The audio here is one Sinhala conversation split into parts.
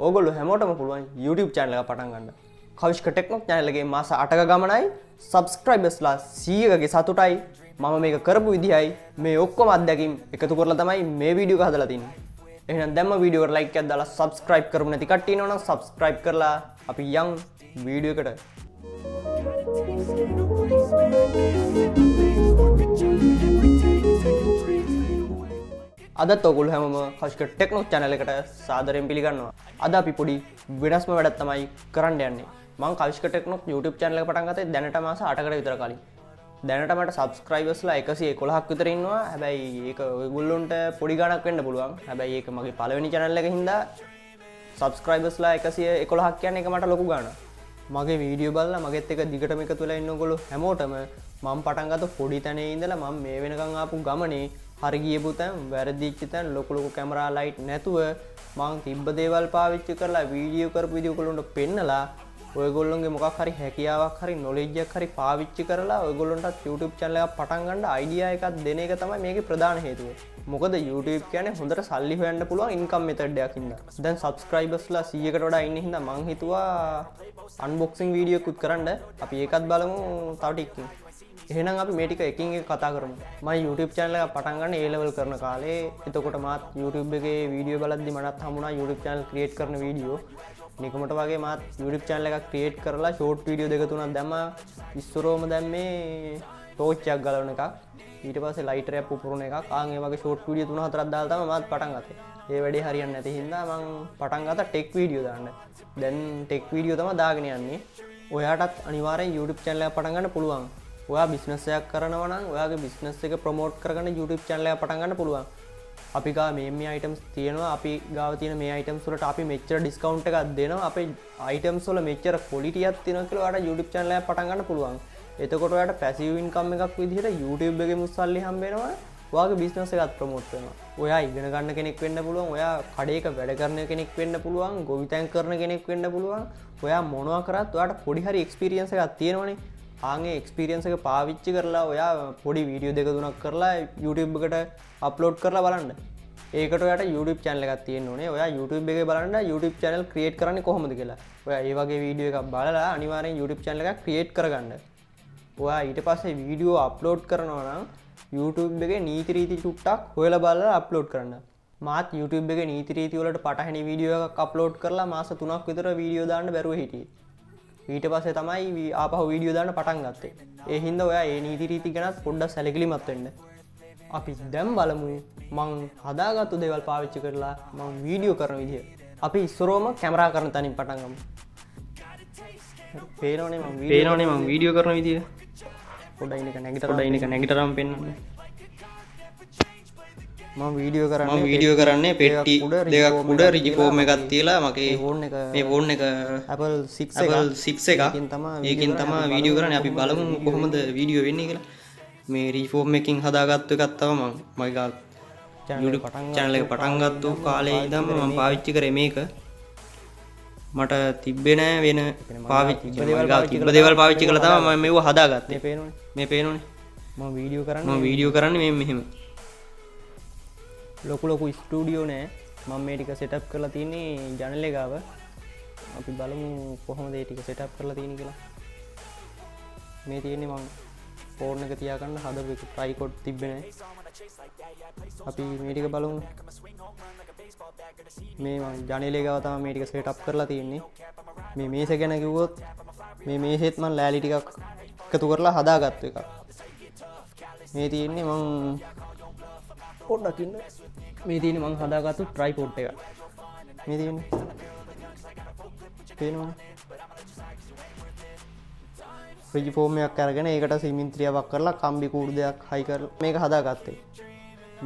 ඕගොල්ලෝ හැමෝටම පුළුවන් YouTube channel එක පටන් ගන්න. කවිෂ්ක ටෙක්නොක් channel එකේ මාස 8ක ගමනයි subscribersලා 100කගේ සතුටයි මම මේක කරපු විදිහයි මේ ඔක්කොම අත්දැකීම් එකතු කරලා තමයි මේ වීඩියෝ එක හදලා තින්නේ. එහෙනම් දැම්ම වීඩියෝ එකට like එකක් දාලා subscribe කරමු නැති කට්ටිය ඉන්නවනම් subscribe කරලා අපි යන් වීඩියෝ එකට. අදත් ඔයගොල්ලෝ හැමෝම කවිෂ්ක ටෙක්නොක් channel එකට සාදරයෙන් පිළිගන්නවා. අද අපි පොඩි වෙනස්ම වැඩක් තමයි කරන්න යන්නේ. මම කවිෂ්ක ටෙක්නොක් YouTube channel එක පටන් ගත්තේ දැනට මාස 8කට විතර කලින්. දැනට මට subscribersලා 111ක් විතර ඉන්නවා. හැබැයි ඒක ඔයගොල්ලොන්ට පොඩි ගණක් වෙන්න පුළුවන්. හැබැයි ඒක මගේ පළවෙනි channel එකකින් හින්දා subscribersලා 111ක් කියන්නේ ඒක මට ලොකු ගාණක්. මගේ වීඩියෝ බලලා මගෙත් එක දිගටම එකතු වෙලා ඉන්න ඔයගොල්ලෝ හැමෝටම මම පටන් ගත්ත පොඩි තැනේ ඉඳලා මම මේ වෙනකන් ආපු ගමනේ හරි ගියපු තැන් වැරදිච්ච තැන් ලොකු ලොකු කැමරා ලයිට් නැතුව මම තිබ්බ දේවල් පාවිච්චි කරලා වීඩියෝ කරපු විදිහ ඔයගොල්ලන්ට පෙන්නලා ඔයගොල්ලොන්ගේ මොකක් හරි හැකියාවක් හරි නොලෙජ් එකක් හරි පාවිච්චි කරලා ඔයගොල්ලන්ට YouTube channel එකක් පටන් ගන්න අයිඩියා එකක් දෙන එක තමයි මේකේ ප්‍රධාන හේතුව. මොකද YouTube කියන්නේ හොඳට සල්ලි හොයන්න පුළුවන් ඉන්කම් මෙතඩ් එකක් හින්දා. දැන් subscribersලා 100කට වඩා ඉන්න හින්දා මං හිතුවා unboxing වීඩියෝ එකකුත් කරන්න. අපි ඒකත් බලමු තව ටිකකින්. එහෙනම් අපි මේ ටික එකින් එක කතා කරමු. මම YouTube channel එක පටන් ගන්න A level කරන කාලේ එතකොට මාත් YouTube එකේ වීඩියෝ බලද්දි මටත් හම්බුණා YouTube channel create කරන වීඩියෝ. නිකමට වගේ මාත් YouTube channel එකක් create කරලා short video දෙක තුනක් දැම්මා. ඉස්සරෝම දැම්මේ torch එකක් ගලවන එකක්. ඊට පස්සේ lighter එකක් පුපුරන එකක්. ආන් ඒ වගේ short video 3-4ක් දාලා තමයි මාත් පටන් ගත්තේ. ඒ වැඩේ හරියන්නේ නැති හින්දා මම පටන් ගත්තා tech video දාන්න. දැන් tech video තමයි දාගෙන යන්නේ. ඔයාටත් අනිවාර්යෙන් YouTube channel එකක් පටන් ගන්න පුළුවන්. ඔයා business එකක් කරනවා නම් ඔයාගේ business එක promote කරගන්න YouTube channel එකක් පටන් ගන්න පුළුවන්. අපි ගාව මේ items තියෙනවා. අපි ගාව තියෙන මේ items වලට අපි මෙච්චර discount එකක් දෙනවා. අපේ items වල මෙච්චර quality එකක් තියෙනවා කියලා ඔයාට YouTube channel එකක් පටන් ගන්න පුළුවන්. එතකොට ඔයාට passive income එකක් විදිහට YouTube එකේ මුස්සල්ලි හම්බ වෙනවා. ඔයාගේ business එකත් promote වෙනවා. ඔයා ඉගෙන ගන්න කෙනෙක් වෙන්න පුළුවන්. ඔයා කඩේක වැඩ කරන කෙනෙක් වෙන්න පුළුවන්. ගොවිතැන් කරන කෙනෙක් වෙන්න පුළුවන්. ඔයා මොනවා කරත් ඔයාට පොඩි හරි experience එකක් තියෙනවනේ. ආන්ගේ එක්ස්පීරියන්ස් එක පාවිච්චි කරලා ඔයා පොඩි වීඩියෝ දෙක තුනක් කරලා YouTube එකට අප්ලෝඩ් කරලා බලන්න. ඒකට ඔයාට YouTube channel එකක් තියෙන්න ඕනේ. ඔයා YouTube එකේ බලන්න YouTube channel create කරන්නේ කොහොමද කියලා. ඔයා ඒ වගේ වීඩියෝ එකක් බලලා අනිවාර්යෙන් YouTube channel එකක් create කරගන්න. ඔයා ඊට පස්සේ වීඩියෝ අප්ලෝඩ් කරනවා නම් YouTube එකේ නීති රීති චුට්ටක් හොයලා බලලා අප්ලෝඩ් කරන්න. මාත් YouTube එකේ නීති රීති වලට පටහැනි වීඩියෝ එකක් අප්ලෝඩ් කරලා මාස 3ක් විතර වීඩියෝ දාන්න බැරුව හිටියේ. ඊට පස්සේ තමයි ආපහු වීඩියෝ දාන්න පටන් ගත්තේ. ඒ හින්දා ඔයා මේ නීති රීති ගැනත් පොඩ්ඩක් සැලකිලිමත් වෙන්න. අපි දැන් බලමු මං හදාගත්තු දේවල් පාවිච්චි කරලා මං වීඩියෝ කරන විදිය. අපි ඉස්සරෝම කැමරා කරන තැනින් පටන් ගමු. පේනවනේ මං වීඩියෝ කරන විදිය. පොඩ්ඩක් ඉන්න එක නැගිටරම් පෙන්නන්න. මම වීඩියෝ කරන්නේ පෙට්ටි දෙකක් උඩ රිජි ෆෝම් එකක් තියලා මගේ මේ ෆෝන් එක Apple 6 එකක්. ඒකෙන් තමයි වීඩියෝ කරන්නේ. අපි බලමු කොහොමද වීඩියෝ වෙන්නේ කියලා. මේ රිජි ෆෝම් එකකින් හදාගත්තු එකක් තමයි මගේ YouTube channel එක පටන් ගත්තු කාලේ ඉඳන්ම මම පාවිච්චි කරේ මේක. මට තිබ්බේ නෑ වෙන පාවිච්චි දේවල් පාවිච්චි කරලා තමයි මම මේව හදාගත්තේ. මේ පේනෝනේ මම වීඩියෝ කරන්නේ මෙහෙම. ලොකු ස්ටුඩියෝ නෑ. මම මේ ටික සෙටප් කරලා තියෙන්නේ ජනල් එක ගාව. අපි බලමු කොහොමද මේ ටික සෙටප් කරලා තියෙන්නේ කියලා. මේ තියෙන්නේ මම ෆෝන් එක තියාගන්න හදපු එක ට්‍රයිපොඩ් තිබ්බේ නෑ. අපි මේ ටික බලමු. මේ මම ජනල් එක ගාව තමයි මේ ටික සෙටප් කරලා තියෙන්නේ. මේ මේස ගැන කිව්වොත් මේ මේසෙත් මම ලෑලි ටිකක් එකතු කරලා හදාගත්ත එකක්. මේ තියෙන්නේ මම පොඩ්ඩක් ඉන්න. මේ තියෙන්නේ මං හදාගත්තු ට්‍රයිපොඩ් එක. මේ තියෙන්නේ පේනවනේ. රිජි ෆෝම් එකක් අරගෙන ඒකට සිමින්ත්‍රියාවක් කරලා කම්බි කූඩු දෙකක් හයි කරලා මේක හදාගත්තේ.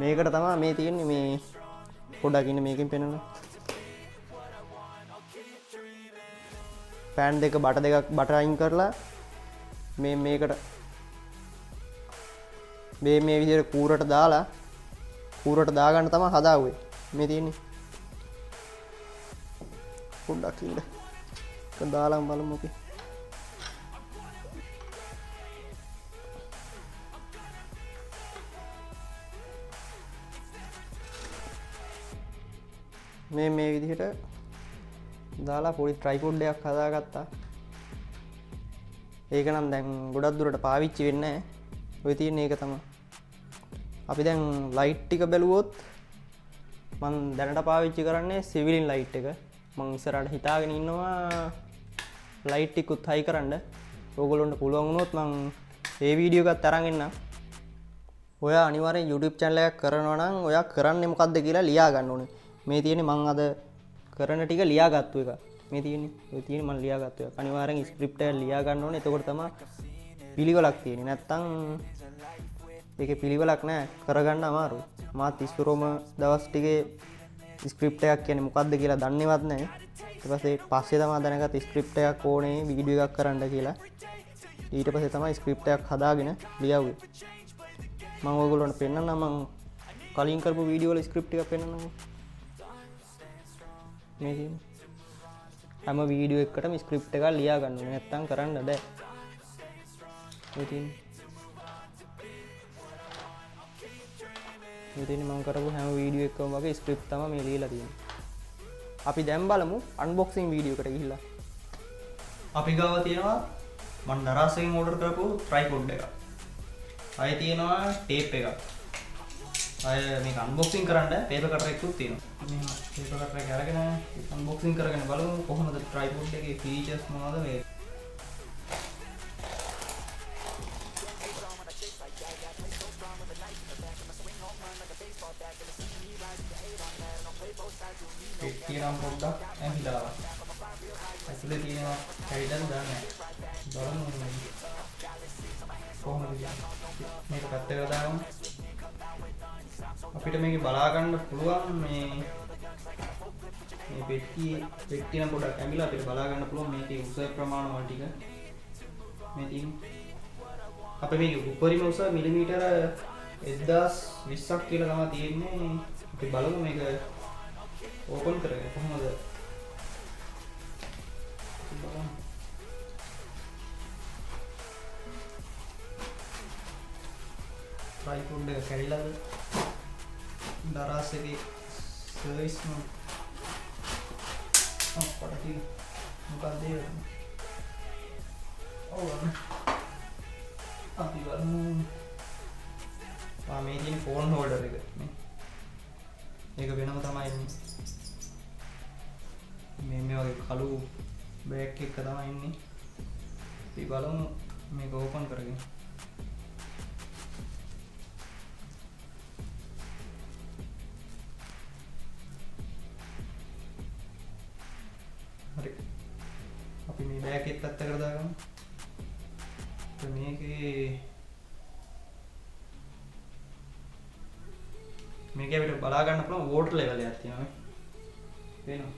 මේකට තමයි මේ තියෙන්නේ මේ පොඩ්ඩක් ඉන්න මේකෙන් පේනවනේ. ෆෑන් දෙක බට අයින් කරලා මේකට මේ විදිහට කූරට දාගන්න තමයි හදාගුවේ. මේ තියෙන්නේ පොඩ්ඩක් ඉන්න. ඒක දාලා බලමු අපි. මේ විදිහට දාලා පොඩි ට්‍රයිපෝඩ් එකක් හදාගත්තා. ඒක නම් දැන් ගොඩක් දුරට පාවිච්චි වෙන්නේ නැහැ. ඔය තියෙන එක තමයි. අපි දැන් ලයිට් ටික බැලුවොත් මම දැනට පාවිච්චි කරන්නේ සිවිලින් ලයිට් එක. මම ඉස්සරහට හිතාගෙන ඉන්නවා ලයිට් ටිකුත් හයි කරන්න. ඕගොල්ලන්ට පුළුවන් වුණොත් මම මේ වීඩියෝ එකත් අරන් එන්නම්. ඔයා අනිවාර්යෙන් YouTube channel එකක් කරනවා නම් ඔයා කරන්නේ මොකද්ද කියලා ලියා ගන්න ඕනේ. මේ තියෙන්නේ මම අද කරන ටික ලියාගත්තු එක. මේ තියෙන්නේ ඔය තියෙන්නේ මම ලියාගත්තු එක. අනිවාර්යෙන් ස්ක්‍රිප්ට් එක ලියා ගන්න ඕනේ. එතකොට තමයි පිළිවෙලක් තියෙන්නේ. නැත්තම් ඒකේ පිළිවෙලක් නැහැ. කරගන්න අමාරුයි. මාත් ඉස්සරෝම දවස් ටිකේ ස්ක්‍රිප්ට් එකක් කියන්නේ මොකද්ද කියලා දන්නේවත් නැහැ. ඊට පස්සේ තමයි දැනගත්තේ ස්ක්‍රිප්ට් එකක් ඕනේ වීඩියෝ එකක් කරන්න කියලා. ඊට පස්සේ තමයි ස්ක්‍රිප්ට් එකක් හදාගෙන ලියවුවේ. මම ඔයගොල්ලන්ට පෙන්නන්නම් මම කලින් කරපු වීඩියෝ වල ස්ක්‍රිප්ට් එකක් පෙන්නන්නම්. මේ තියෙන්නේ හැම වීඩියෝ එකකටම ස්ක්‍රිප්ට් එකක් ලියා ගන්න ඕනේ. නැත්තම් කරන්න බෑ. මේ තියෙන්නේ මම කරපු හැම වීඩියෝ එකකම වගේ ස්ක්‍රිප්ට් තමයි මේ ලියලා තියෙන්නේ. අපි දැන් බලමු අන්බොක්සින් වීඩියෝ එකට ගිහිල්ලා. අපි ගාව තියෙනවා මම දරාසෙන් ඕඩර් කරපු ට්‍රයිපොඩ් එක. ආයේ තියෙනවා ටේප් එකක්. ආයේ මේක අන්බොක්සින් කරන්න පේපර් කටර් එකකුත් තියෙනවා. මේ පේපර් කටර් එක අරගෙන අන්බොක්සින් කරගෙන බලමු කොහොමද ට්‍රයිපොඩ් එකේ ෆීචර්ස් මොනවද මේ. තියෙනවා පොඩ්ඩක් ඇහිලා. ඇතුලේ තියෙනවා කයිදන් දාන්නේ. බලමු කොහොමද මේක පැත්තකට දාගමු. අපිට මේක බලා ගන්න පුළුවන් මේ පෙට්ටිය නම් පොඩ්ඩක් ඇඟිලා අපිට බලා ගන්න පුළුවන් මේකේ උස ප්‍රමාණ වල ටික. මේ තියෙන්නේ අපේ මේක උඩරිම උස මිලිමීටර 1020ක් කියලා තමයි තියෙන්නේ. අපි බලමු මේක ඕපන් කරගෙන කොහොමද බලමු. ට්‍රයිපොඩ් එක කැඩිලාද? දරාස් එකේ සර්විස් මොකක්ද ඒක? අපි බලමු. මේ තියෙන ෆෝන් හෝල්ඩර් එක නේ. මේක වෙනම තමයි ඉන්නේ. මේ වගේ කළු බෑග් එකක තමයි ඉන්නේ. අපි බලමු මේක ඕපන් කරගෙන. හරි. අපි මේ බෑග් එක පැත්තකට දාගමු. මේකේ අපිට බලා ගන්න පුළුවන් වෝටර් ලෙවල් එකක් තියෙනවා නේ. පේනවා.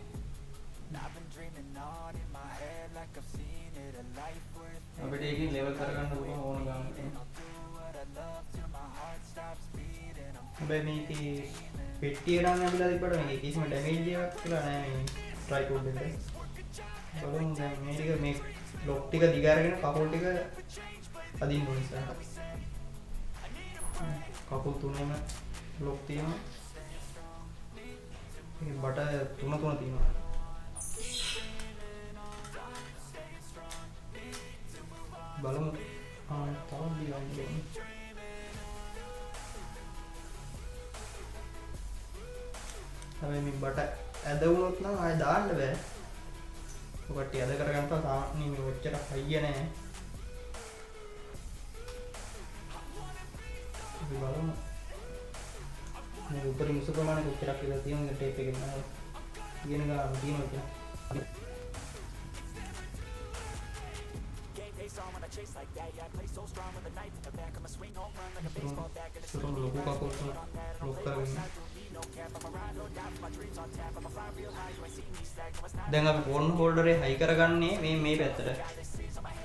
අපිට ඒකෙන් ලෙවල් කරගන්න පුළුවන් ඕන ගානකට. හැබැයි මේකේ පෙට්ටිය නම් ඇවිල්ලා තිබ්බට මේකේ කිසිම ඩැමේජ් එකක් කියලා නෑ මේ ට්‍රයිපොඩ් එකේ. බලමු දැන් මේ ටික මේ ලොක් ටික දිග අරගෙන කකුල් ටික අදින්න ඕනේ ඉස්සරහට. කකුල් තුනේම ලොක් තියෙනවා. මේ බට තුන තියෙනවා. බලමු. තව දිගට බලමු. හැබැයි මේ බට ඇද වුණොත් නම් ආයෙ දාන්න බෑ. ඔකට ඇද කරගන්න තාම මේ ඔච්චර හයිය නෑ. අපි බලමු. මේ උඩරින් උස ප්‍රමාණය කොච්චරක් කියලා තියෙනවද ටේප් එකෙන් නේද? ඉගෙන ගන්න තියෙනවා කියලා. දැන් අපි ෆෝන් හෝල්ඩරේ හයි කරගන්නේ මේ පැත්තට.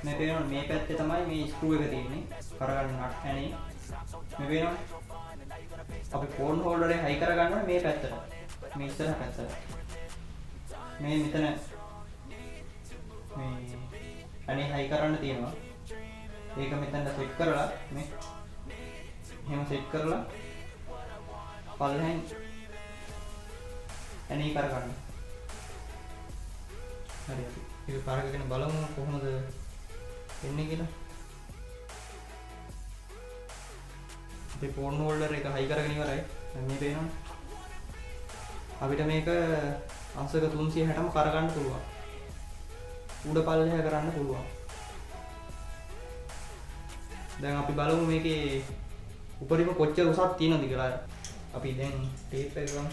මේ පේනවා මේ පැත්තේ තමයි මේ ස්ක්‍රූ එක තියෙන්නේ. කරගන්න නට් ඇනේ. මේ පේනවා. අපි ෆෝන් හෝල්ඩරේ හයි කරගන්නවා මේ පැත්තට. මේ ඉස්සරහ පැත්තට. මේ මෙතන මේ අනේ හයි කරන්න තියෙනවා. ඒක මෙතන සෙට් කරලා මේ එහෙම සෙට් කරලා පල්ලෙන් ඇනේ කරගන්න. හරි අපි ඒක පාරකගෙන බලමු කොහොමද එන්නේ කියලා. අපි ෆෝන් හෝල්ඩර් එක හයි කරගෙන ඉවරයි. දැන් මේ පේනවා. අපිට මේක අංශක 360ම කරගන්න පුළුවන්. උඩ පල්ලෙහා කරන්න පුළුවන්. දැන් අපි බලමු මේකේ උඩරිම කොච්චර උසක් තියෙනවද කියලා. අපි දැන් ටේප් එක ගමු.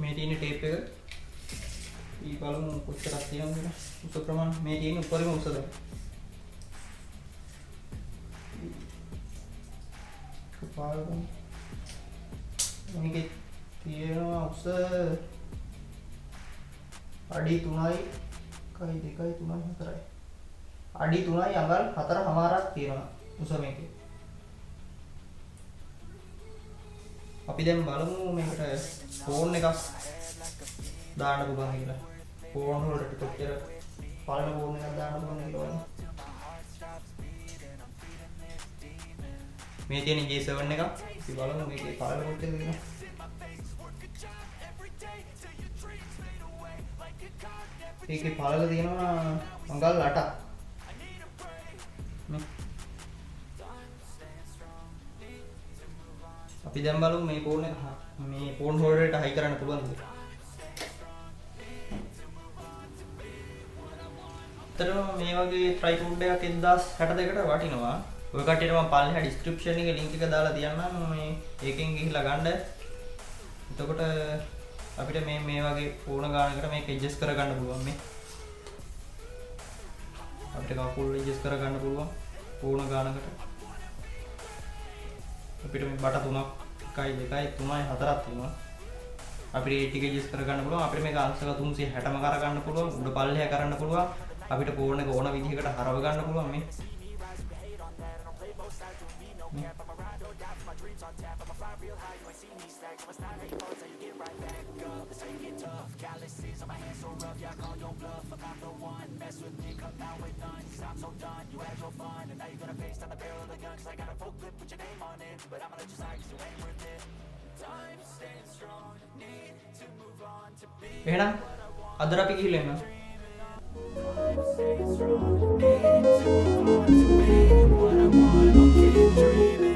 මේ තියෙන ටේප් එක ඊ බලමු කොච්චරක් තියෙනවද කියලා. උස ප්‍රමාණය මේ තියෙන උඩරිම උස දැන්. පාරගමු. මේකේ තියෙනවා උස අඩි 3යි 1 2 3 4යි. අඩි 3යි අඟල් 4.5ක් තියෙනවා උස මේකේ. අපි දැන් බලමු මේකට ෆෝන් එකක් දාන්න පුළුවන් කියලා. ෆෝන් වලට කොච්චර පළල ෆෝන් එකක් දාන්න පුළුවන් කියලා. මේ තියෙන J7 එක අපි බලමු මේකේ පළල කොච්චරද කියලා. ඒකේ පළල තියෙනවා අඟල් 8ක්. අපි දැන් බලමු මේ ෆෝන් එක මේ ෆෝන් හෝල්ඩරේට හයි කරන්න පුළුවන්ද කියලා. අතරම මේ වගේ ට්‍රයිපෝඩ් එකක් 1062කට වටිනවා. ඔය කට්ටියට මම පල්ලෙහා ඩිස්ක්‍රිප්ෂන් එකේ link එක දාලා තියන්නම් මේ ඒකෙන් ගිහිල්ලා ගන්න. එතකොට අපිට මේ වගේ ෆෝන ගානකට මේක ඇඩ්ජස්ට් කරගන්න පුළුවන් මේ. අපිට කකුල් ඇඩ්ජස්ට් කරගන්න පුළුවන් ෆෝන ගානකට. අපිට මේ බට 3ක් 1යි 2යි 3යි 4ක් තියෙනවා. අපිට ඒ ටික ඇඩ්ජස්ට් කරගන්න පුළුවන්. අපිට මේක අංශක 360ම කරගන්න පුළුවන්. උඩ පල්ලෙහා කරන්න පුළුවන්. අපිට ෆෝන් එක ඕන විදිහකට හරව ගන්න පුළුවන් මේ. එහෙනම් අද අපි ගිහිල්ලා එන්න. Stay strong, need to move on to be what I want, I'll keep dreaming.